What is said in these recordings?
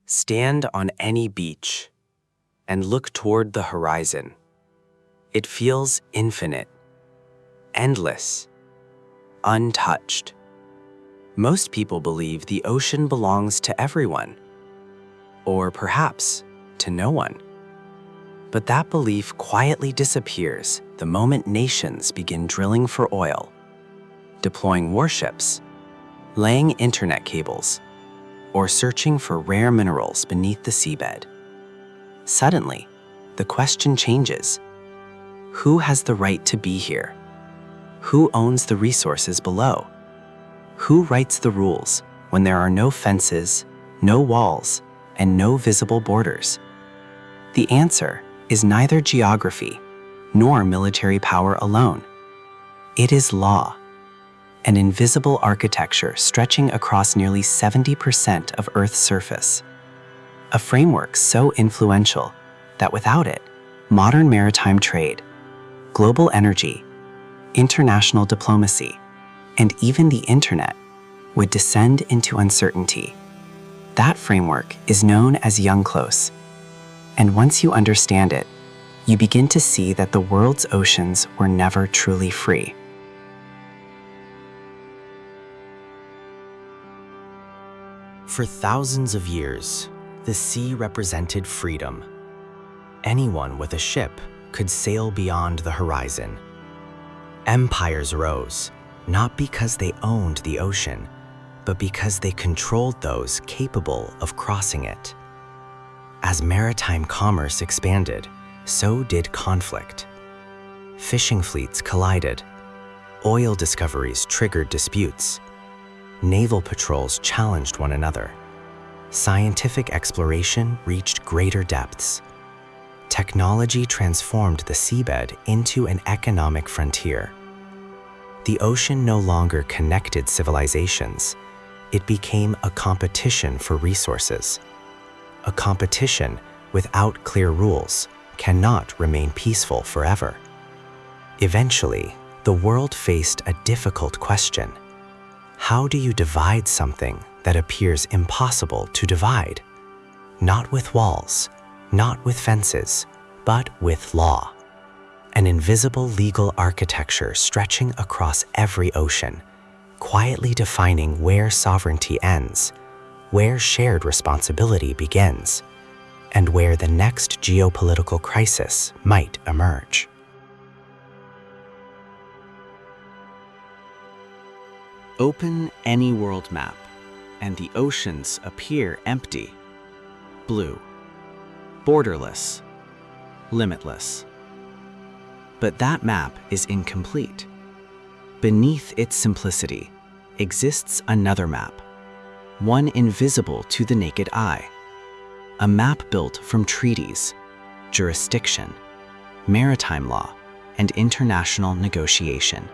Stand on any beach and look toward the horizon. It feels infinite, endless, untouched. Most people believe the ocean belongs to everyone, or perhaps to no one. But that belief quietly disappears the moment nations begin drilling for oil, deploying warships, laying internet cables, or searching for rare minerals beneath the seabed. Suddenly, the question changes. Who has the right to be here? Who owns the resources below? Who writes the rules when there are no fences, no walls, and no visible borders? The answer is neither geography nor military power alone. It is law, an invisible architecture stretching across nearly 70% of Earth's surface. A framework so influential that without it, modern maritime trade, global energy, international diplomacy, and even the internet would descend into uncertainty. That framework is known as UNCLOS, and once you understand it, you begin to see that the world's oceans were never truly free. For thousands of years, the sea represented freedom. Anyone with a ship could sail beyond the horizon. Empires rose, not because they owned the ocean, but because they controlled those capable of crossing it. As maritime commerce expanded, so did conflict. Fishing fleets collided. Oil discoveries triggered disputes. Naval patrols challenged one another. Scientific exploration reached greater depths. Technology transformed the seabed into an economic frontier. The ocean no longer connected civilizations. It became a competition for resources. A competition without clear rules cannot remain peaceful forever. Eventually, the world faced a difficult question. How do you divide something that appears impossible to divide? Not with walls, not with fences, but with law. An invisible legal architecture stretching across every ocean, quietly defining where sovereignty ends, where shared responsibility begins, and where the next geopolitical crisis might emerge. Open any world map, and the oceans appear empty. Blue. Borderless. Limitless. But that map is incomplete. Beneath its simplicity exists another map, one invisible to the naked eye. A map built from treaties, jurisdiction, maritime law, and international negotiation.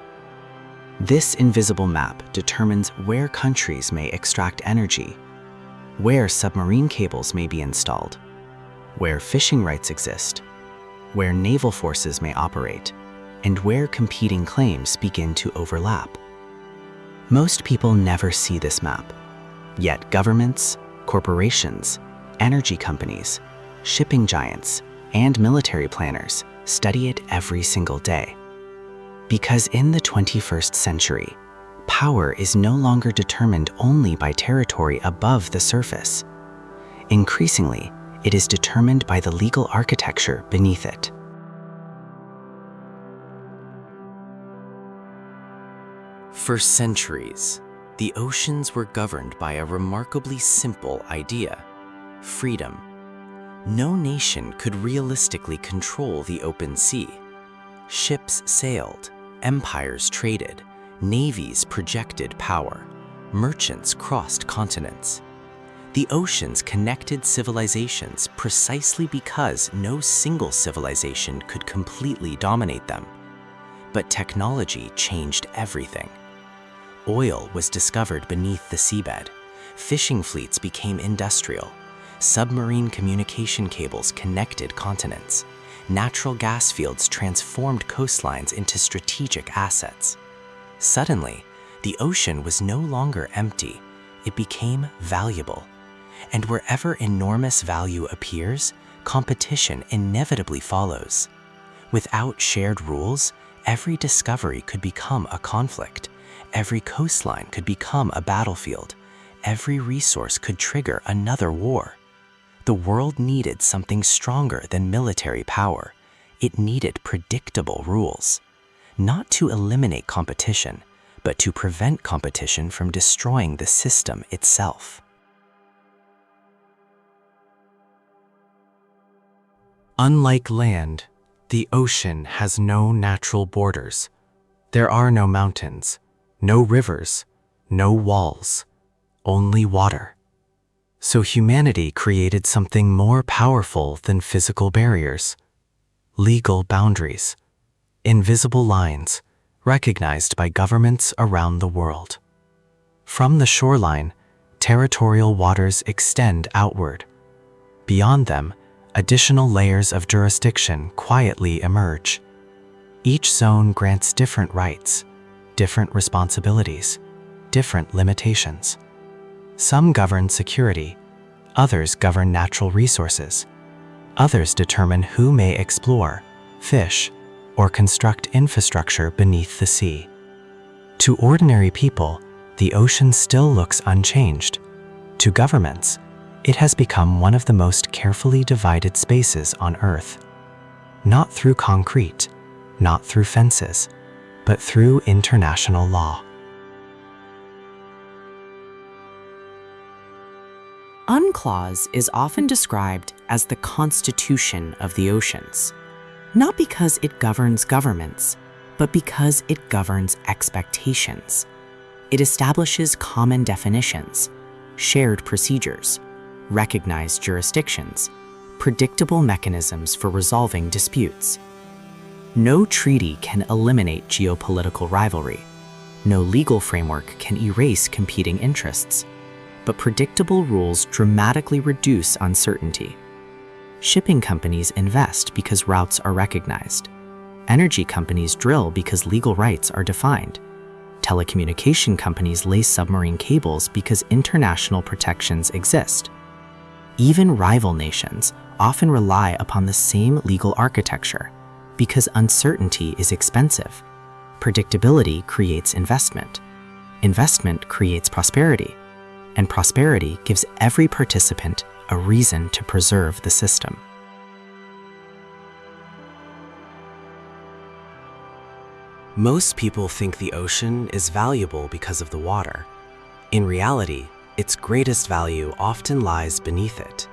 This invisible map determines where countries may extract energy, where submarine cables may be installed, where fishing rights exist, where naval forces may operate, and where competing claims begin to overlap. Most people never see this map, yet governments, corporations, energy companies, shipping giants, and military planners study it every single day. Because in the 21st century, power is no longer determined only by territory above the surface. Increasingly, it is determined by the legal architecture beneath it. For centuries, the oceans were governed by a remarkably simple idea: freedom. No nation could realistically control the open sea. Ships sailed, empires traded, navies projected power, merchants crossed continents. The oceans connected civilizations precisely because no single civilization could completely dominate them. But technology changed everything. Oil was discovered beneath the seabed. Fishing fleets became industrial. Submarine communication cables connected continents. Natural gas fields transformed coastlines into strategic assets. Suddenly, the ocean was no longer empty. It became valuable. And wherever enormous value appears, competition inevitably follows. Without shared rules, every discovery could become a conflict. Every coastline could become a battlefield. Every resource could trigger another war. The world needed something stronger than military power. It needed predictable rules. Not to eliminate competition, but to prevent competition from destroying the system itself. Unlike land, the ocean has no natural borders. There are no mountains, no rivers, no walls, only water. So humanity created something more powerful than physical barriers: legal boundaries, invisible lines recognized by governments around the world. From the shoreline, territorial waters extend outward. Beyond them, additional layers of jurisdiction quietly emerge. Each zone grants different rights, different responsibilities, different limitations. Some govern security, others govern natural resources, others determine who may explore, fish, or construct infrastructure beneath the sea. To ordinary people, the ocean still looks unchanged. To governments, it has become one of the most carefully divided spaces on Earth. Not through concrete, not through fences, but through international law. UNCLOS is often described as the constitution of the oceans, not because it governs governments, but because it governs expectations. It establishes common definitions, shared procedures, recognized jurisdictions, predictable mechanisms for resolving disputes. No treaty can eliminate geopolitical rivalry. No legal framework can erase competing interests. But predictable rules dramatically reduce uncertainty. Shipping companies invest because routes are recognized. Energy companies drill because legal rights are defined. Telecommunication companies lay submarine cables because international protections exist. Even rival nations often rely upon the same legal architecture because uncertainty is expensive. Predictability creates investment. Investment creates prosperity. And prosperity gives every participant a reason to preserve the system. Most people think the ocean is valuable because of the water. In reality, its greatest value often lies beneath it.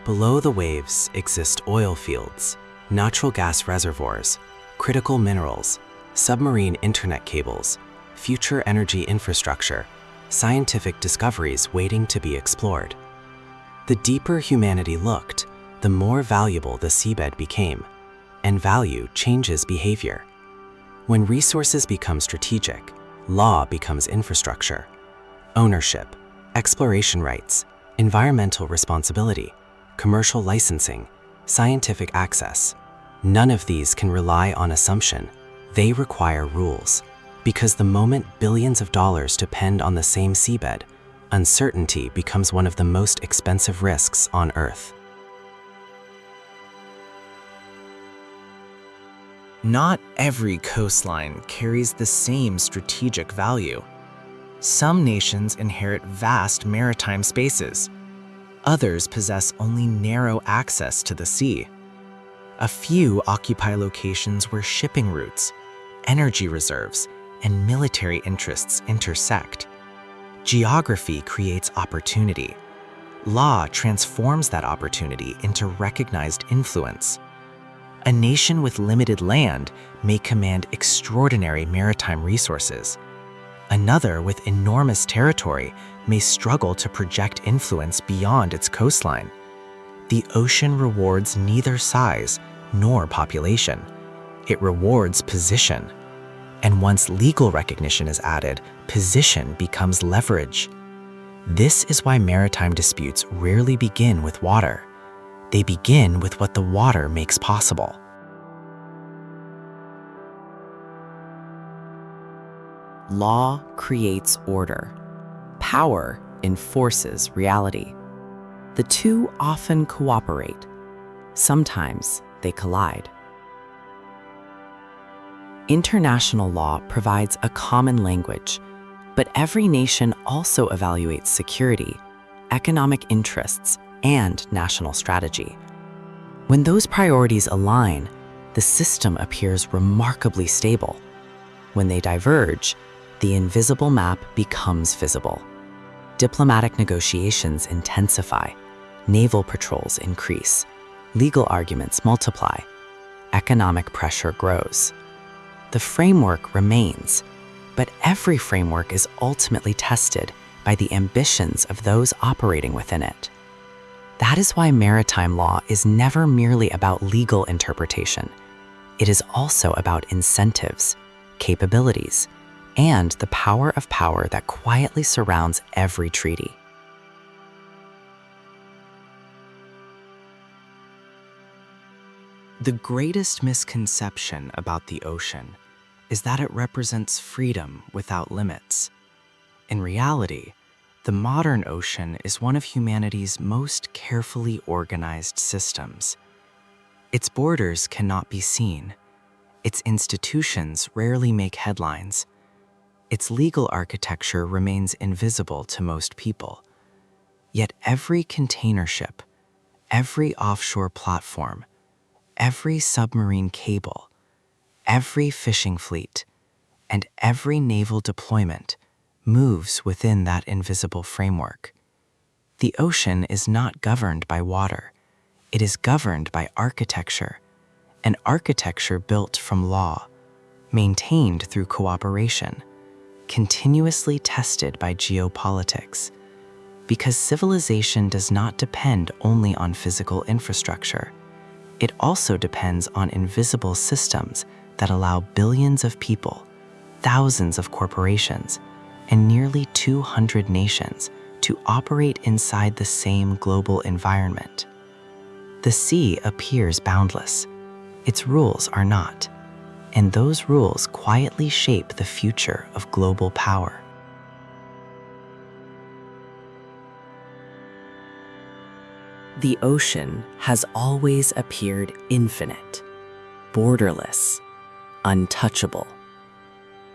Below the waves exist oil fields, natural gas reservoirs, critical minerals, submarine internet cables, future energy infrastructure, scientific discoveries waiting to be explored. The deeper humanity looked, the more valuable the seabed became, and value changes behavior. When resources become strategic, law becomes infrastructure. Ownership, exploration rights, environmental responsibility, commercial licensing, scientific access. None of these can rely on assumption. They require rules. Because the moment billions of dollars depend on the same seabed, uncertainty becomes one of the most expensive risks on Earth. Not every coastline carries the same strategic value. Some nations inherit vast maritime spaces. Others possess only narrow access to the sea. A few occupy locations where shipping routes, energy reserves, and military interests intersect. Geography creates opportunity. Law transforms that opportunity into recognized influence. A nation with limited land may command extraordinary maritime resources. Another with enormous territory may struggle to project influence beyond its coastline. The ocean rewards neither size nor population. It rewards position. And once legal recognition is added, position becomes leverage. This is why maritime disputes rarely begin with water. They begin with what the water makes possible. Law creates order. Power enforces reality. The two often cooperate. Sometimes they collide. International law provides a common language, but every nation also evaluates security, economic interests, and national strategy. When those priorities align, the system appears remarkably stable. When they diverge, the invisible map becomes visible. Diplomatic negotiations intensify, naval patrols increase, legal arguments multiply, economic pressure grows. The framework remains, but every framework is ultimately tested by the ambitions of those operating within it. That is why maritime law is never merely about legal interpretation. It is also about incentives, capabilities, and the power of power that quietly surrounds every treaty. The greatest misconception about the ocean is that it represents freedom without limits. In reality, the modern ocean is one of humanity's most carefully organized systems. Its borders cannot be seen. Its institutions rarely make headlines. Its legal architecture remains invisible to most people. Yet every container ship, every offshore platform, every submarine cable, every fishing fleet, and every naval deployment moves within that invisible framework. The ocean is not governed by water. It is governed by architecture, an architecture built from law, maintained through cooperation, continuously tested by geopolitics. Because civilization does not depend only on physical infrastructure. It also depends on invisible systems that allow billions of people, thousands of corporations, and nearly 200 nations to operate inside the same global environment. The sea appears boundless. Its rules are not, and those rules quietly shape the future of global power. The ocean has always appeared infinite, borderless, untouchable.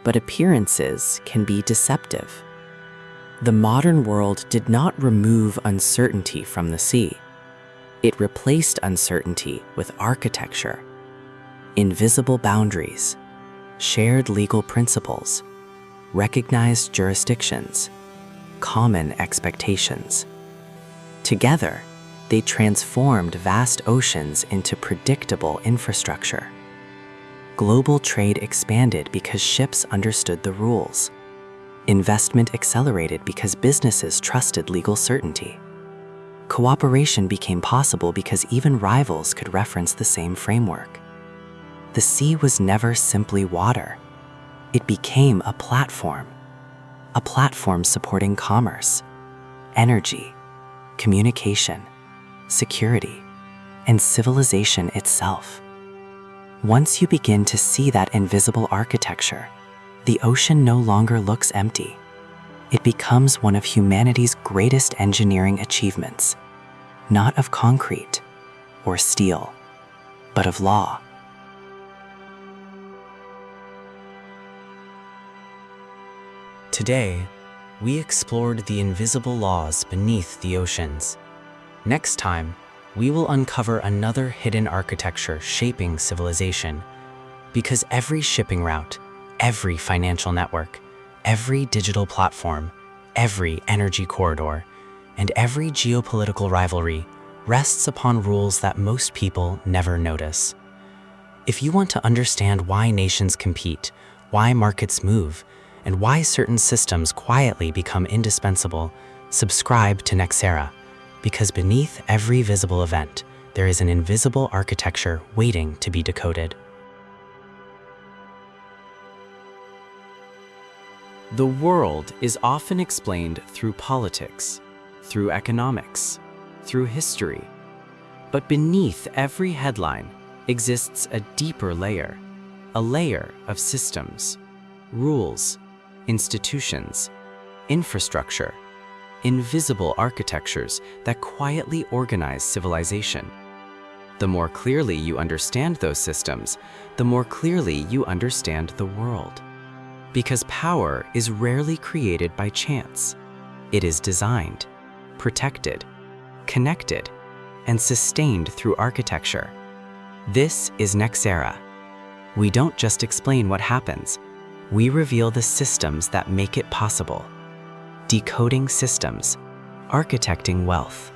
But appearances can be deceptive. The modern world did not remove uncertainty from the sea. It replaced uncertainty with architecture, invisible boundaries, shared legal principles, recognized jurisdictions, common expectations. Together, they transformed vast oceans into predictable infrastructure. Global trade expanded because ships understood the rules. Investment accelerated because businesses trusted legal certainty. Cooperation became possible because even rivals could reference the same framework. The sea was never simply water. It became a platform supporting commerce, energy, communication, security, and civilization itself. Once you begin to see that invisible architecture, the ocean no longer looks empty. It becomes one of humanity's greatest engineering achievements, not of concrete or steel, but of law. Today, we explored the invisible laws beneath the oceans. Next time, we will uncover another hidden architecture shaping civilization. Because every shipping route, every financial network, every digital platform, every energy corridor, and every geopolitical rivalry rests upon rules that most people never notice. If you want to understand why nations compete, why markets move, and why certain systems quietly become indispensable, subscribe to NEXERA. Because beneath every visible event, there is an invisible architecture waiting to be decoded. The world is often explained through politics, through economics, through history. But beneath every headline exists a deeper layer, a layer of systems, rules, institutions, infrastructure, invisible architectures that quietly organize civilization. The more clearly you understand those systems, the more clearly you understand the world. Because power is rarely created by chance. It is designed, protected, connected, and sustained through architecture. This is NEXERA. We don't just explain what happens, we reveal the systems that make it possible. Decoding systems, architecting wealth.